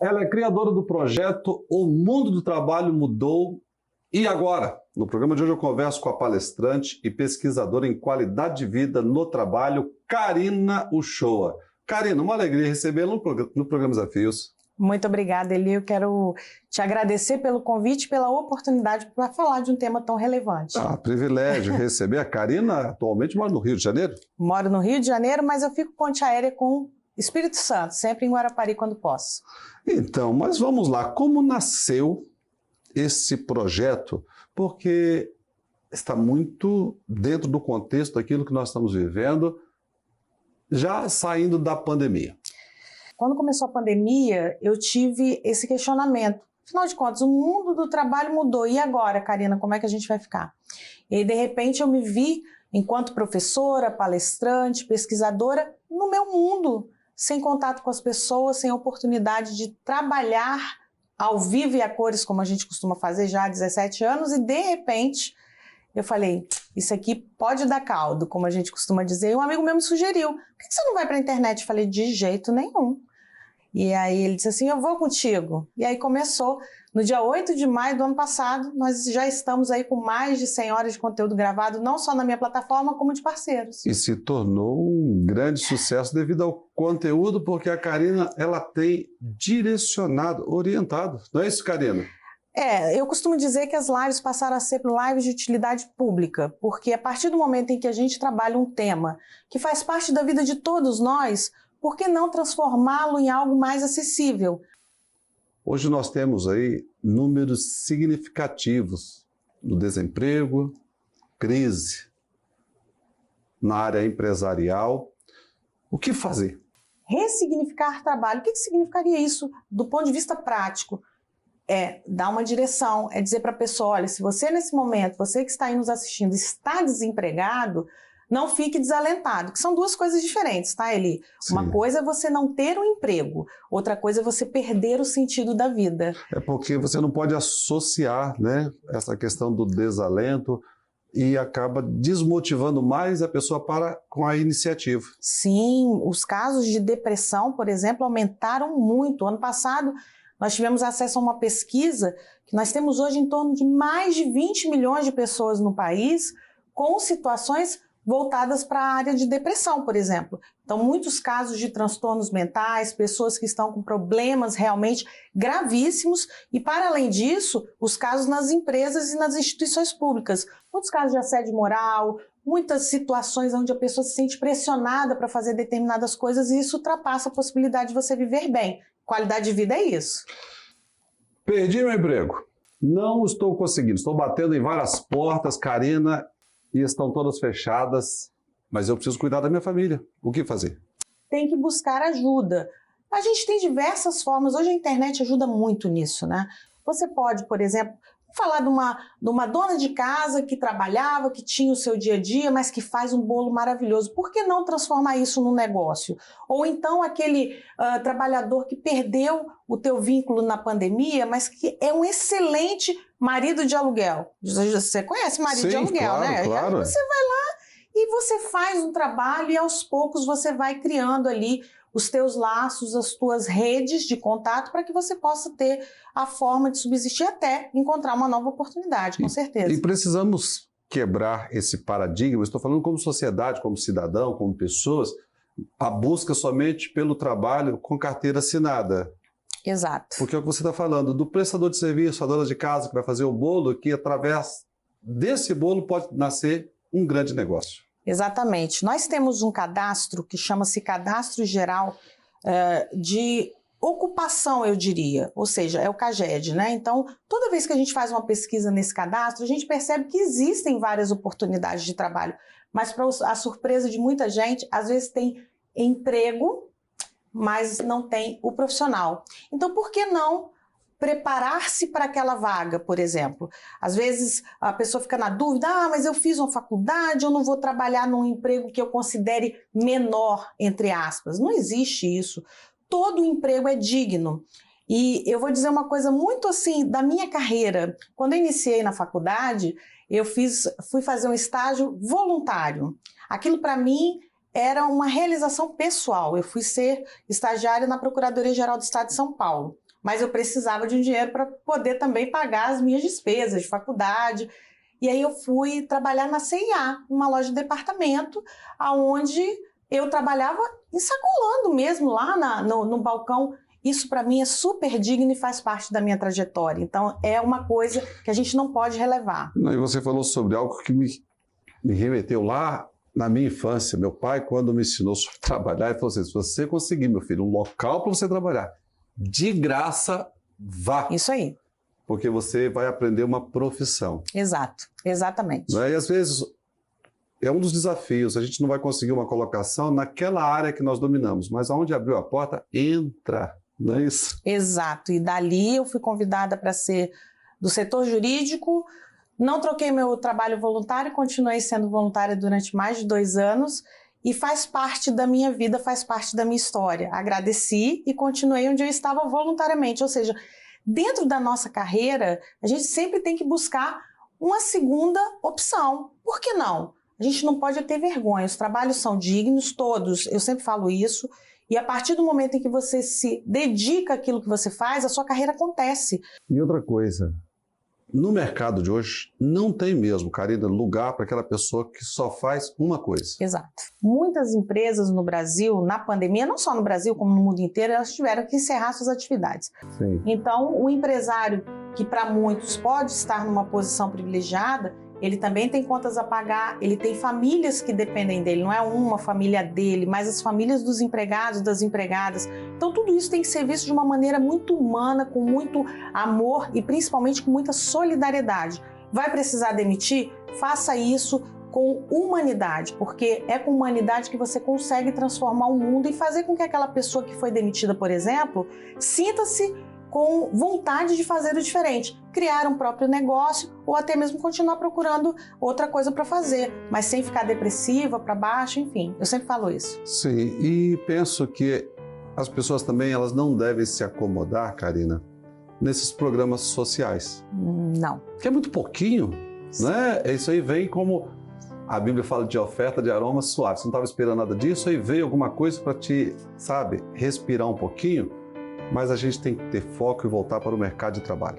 Ela é criadora do projeto O Mundo do Trabalho Mudou. E agora? No programa de hoje eu converso com a palestrante e pesquisadora em qualidade de vida no trabalho, Karina Uchoa. Karina, uma alegria recebê-la no programa Desafios. Muito obrigada, Eli. Eu quero te agradecer pelo convite e pela oportunidade para falar de um tema tão relevante. Privilégio receber. A Karina atualmente mora no Rio de Janeiro? Moro no Rio de Janeiro, mas eu fico ponte aérea com Espírito Santo, sempre em Guarapari quando posso. Então, mas vamos lá. Como nasceu esse projeto? Porque está muito dentro do contexto daquilo que nós estamos vivendo, já saindo da pandemia. Quando começou a pandemia, eu tive esse questionamento. Afinal de contas, o mundo do trabalho mudou. E agora, Karina, como é que a gente vai ficar? E aí, de repente, eu me vi, enquanto professora, palestrante, pesquisadora, no meu mundo, sem contato com as pessoas, sem oportunidade de trabalhar ao vivo e a cores, como a gente costuma fazer já há 17 anos, e de repente eu falei, isso aqui pode dar caldo, como a gente costuma dizer, e um amigo meu me sugeriu, por que você não vai para a internet? Eu falei, de jeito nenhum. E aí ele disse assim, eu vou contigo. E aí começou, no dia 8 de maio do ano passado, nós já estamos aí com mais de 100 horas de conteúdo gravado, não só na minha plataforma, como de parceiros. E se tornou um grande sucesso devido ao conteúdo, porque a Karina, ela tem direcionado, orientado. Não é isso, Karina? Eu costumo dizer que as lives passaram a ser lives de utilidade pública, porque a partir do momento em que a gente trabalha um tema que faz parte da vida de todos nós, por que não transformá-lo em algo mais acessível? Hoje nós temos aí números significativos do desemprego, crise na área empresarial. O que fazer? Ressignificar trabalho. O que significaria isso do ponto de vista prático? É dar uma direção, é dizer para a pessoa, olha, se você nesse momento, você que está aí nos assistindo, está desempregado, não fique desalentado, que são duas coisas diferentes, tá, Eli? Sim. Uma coisa é você não ter um emprego, outra coisa é você perder o sentido da vida. É porque você não pode associar, né, essa questão do desalento e acaba desmotivando mais a pessoa com a iniciativa. Sim, os casos de depressão, por exemplo, aumentaram muito. Ano passado, nós tivemos acesso a uma pesquisa que nós temos hoje em torno de mais de 20 milhões de pessoas no país com situações voltadas para a área de depressão, por exemplo. Então, muitos casos de transtornos mentais, pessoas que estão com problemas realmente gravíssimos e, para além disso, os casos nas empresas e nas instituições públicas. Muitos casos de assédio moral, muitas situações onde a pessoa se sente pressionada para fazer determinadas coisas e isso ultrapassa a possibilidade de você viver bem. Qualidade de vida é isso. Perdi meu emprego. Não estou conseguindo. Estou batendo em várias portas, Karina, e estão todas fechadas, mas eu preciso cuidar da minha família. O que fazer? Tem que buscar ajuda. A gente tem diversas formas, hoje a internet ajuda muito nisso, né? Você pode, por exemplo, falar de uma dona de casa que trabalhava, que tinha o seu dia a dia, mas que faz um bolo maravilhoso. Por que não transformar isso num negócio? Ou então aquele trabalhador que perdeu o teu vínculo na pandemia, mas que é um excelente marido de aluguel. Você conhece marido de aluguel, claro, né? Claro. Aí você vai lá e você faz um trabalho e aos poucos você vai criando ali os teus laços, as tuas redes de contato para que você possa ter a forma de subsistir até encontrar uma nova oportunidade, com certeza. E precisamos quebrar esse paradigma, estou falando como sociedade, como cidadão, como pessoas, a busca somente pelo trabalho com carteira assinada. Exato. Porque é o que você está falando, do prestador de serviço, a dona de casa que vai fazer o bolo, que através desse bolo pode nascer um grande negócio. Exatamente. Nós temos um cadastro que chama-se Cadastro Geral de Ocupação, eu diria, ou seja, é o CAGED, né? Então, toda vez que a gente faz uma pesquisa nesse cadastro, a gente percebe que existem várias oportunidades de trabalho, mas para a surpresa de muita gente, às vezes tem emprego, mas não tem o profissional. Então, por que não preparar-se para aquela vaga, por exemplo? Às vezes a pessoa fica na dúvida, mas eu fiz uma faculdade, eu não vou trabalhar num emprego que eu considere menor, entre aspas. Não existe isso. Todo emprego é digno. E eu vou dizer uma coisa muito assim, da minha carreira. Quando eu iniciei na faculdade, eu fui fazer um estágio voluntário. Aquilo para mim era uma realização pessoal. Eu fui ser estagiária na Procuradoria-Geral do Estado de São Paulo. mas eu precisava de um dinheiro para poder também pagar as minhas despesas de faculdade. E aí eu fui trabalhar na C&A, uma loja de departamento, onde eu trabalhava ensacolando mesmo lá no balcão. Isso para mim é super digno e faz parte da minha trajetória. Então é uma coisa que a gente não pode relevar. E você falou sobre algo que me remeteu lá na minha infância. Meu pai, quando me ensinou sobre trabalhar, ele falou assim: se você conseguir, meu filho, um local para você trabalhar, de graça, vá. Isso aí. Porque você vai aprender uma profissão. Exato, exatamente. E às vezes é um dos desafios, a gente não vai conseguir uma colocação naquela área que nós dominamos, mas aonde abriu a porta, entra, não é isso? Exato, e dali eu fui convidada para ser do setor jurídico, não troquei meu trabalho voluntário, continuei sendo voluntária durante mais de 2 anos e faz parte da minha vida, faz parte da minha história. Agradeci e continuei onde eu estava voluntariamente, ou seja, dentro da nossa carreira, a gente sempre tem que buscar uma segunda opção. Por que não? A gente não pode ter vergonha, os trabalhos são dignos, todos, eu sempre falo isso, e a partir do momento em que você se dedica àquilo que você faz, a sua carreira acontece. E outra coisa, no mercado de hoje, não tem mesmo, Karina, lugar para aquela pessoa que só faz uma coisa. Exato. Muitas empresas no Brasil, na pandemia, não só no Brasil, como no mundo inteiro, elas tiveram que encerrar suas atividades. Sim. Então, o empresário, que para muitos pode estar numa posição privilegiada, ele também tem contas a pagar, ele tem famílias que dependem dele, não é uma família dele, mas as famílias dos empregados, das empregadas. Então tudo isso tem que ser visto de uma maneira muito humana, com muito amor e principalmente com muita solidariedade. Vai precisar demitir? Faça isso com humanidade, porque é com humanidade que você consegue transformar o mundo e fazer com que aquela pessoa que foi demitida, por exemplo, sinta-se com vontade de fazer o diferente, criar um próprio negócio ou até mesmo continuar procurando outra coisa para fazer, mas sem ficar depressiva, para baixo, enfim. Eu sempre falo isso. Sim, e penso que as pessoas também elas não devem se acomodar, Karina, nesses programas sociais. Não. Que é muito pouquinho, né? Isso aí vem como a Bíblia fala de oferta de aromas suaves. Você não estava esperando nada disso, aí veio alguma coisa para te, sabe, respirar um pouquinho. Mas a gente tem que ter foco e voltar para o mercado de trabalho.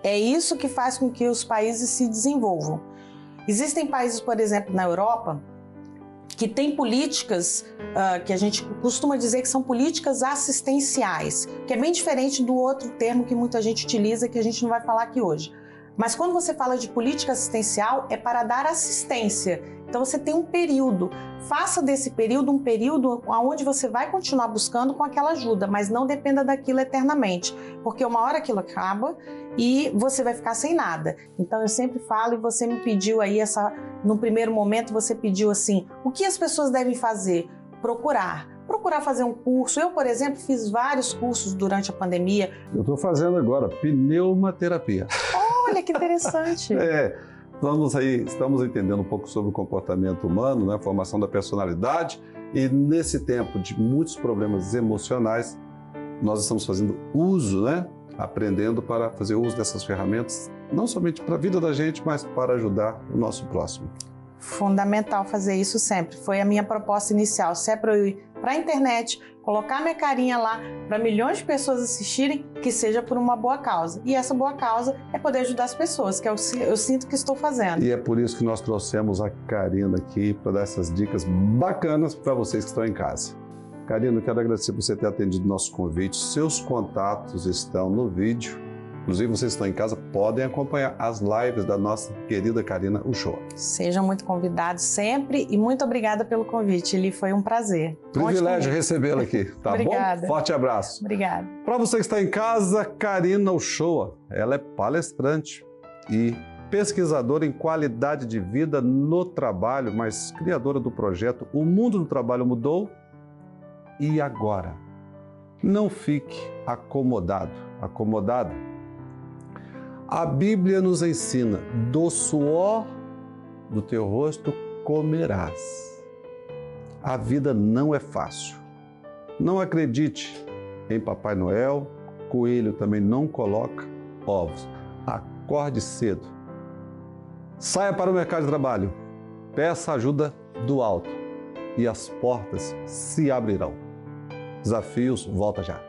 É isso que faz com que os países se desenvolvam. Existem países, por exemplo, na Europa, que têm políticas que a gente costuma dizer que são políticas assistenciais, que é bem diferente do outro termo que muita gente utiliza, que a gente não vai falar aqui hoje. Mas quando você fala de política assistencial, é para dar assistência. Então você tem um período, faça desse período um período onde você vai continuar buscando com aquela ajuda, mas não dependa daquilo eternamente, porque uma hora aquilo acaba e você vai ficar sem nada. Então eu sempre falo, e você me pediu aí, no primeiro momento você pediu assim, o que as pessoas devem fazer? Procurar fazer um curso. Eu, por exemplo, fiz vários cursos durante a pandemia. Eu estou fazendo agora pneumaterapia. Olha que interessante. Estamos entendendo um pouco sobre o comportamento humano, né, a formação da personalidade, e nesse tempo de muitos problemas emocionais, nós estamos fazendo uso, né, aprendendo para fazer uso dessas ferramentas, não somente para a vida da gente, mas para ajudar o nosso próximo. Fundamental fazer isso sempre. Foi a minha proposta inicial. Se é para eu ir para a internet, colocar minha carinha lá para milhões de pessoas assistirem, que seja por uma boa causa. E essa boa causa é poder ajudar as pessoas, que eu sinto que estou fazendo. E é por isso que nós trouxemos a Karina aqui para dar essas dicas bacanas para vocês que estão em casa. Karina, eu quero agradecer por você ter atendido nosso convite. Seus contatos estão no vídeo. Inclusive, vocês estão em casa, podem acompanhar as lives da nossa querida Karina Uchoa. Sejam muito convidados sempre e muito obrigada pelo convite, Eli, foi um prazer. Privilégio recebê-la aqui, tá Obrigada. bom? Forte abraço. Obrigada. Para você que está em casa, Karina Uchoa, ela é palestrante e pesquisadora em qualidade de vida no trabalho, mas criadora do projeto O Mundo do Trabalho Mudou. E agora? Não fique acomodada. A Bíblia nos ensina, do suor do teu rosto comerás. A vida não é fácil. Não acredite em Papai Noel, coelho também não coloca ovos. Acorde cedo. Saia para o mercado de trabalho. Peça ajuda do alto e as portas se abrirão. Desafios, volta já.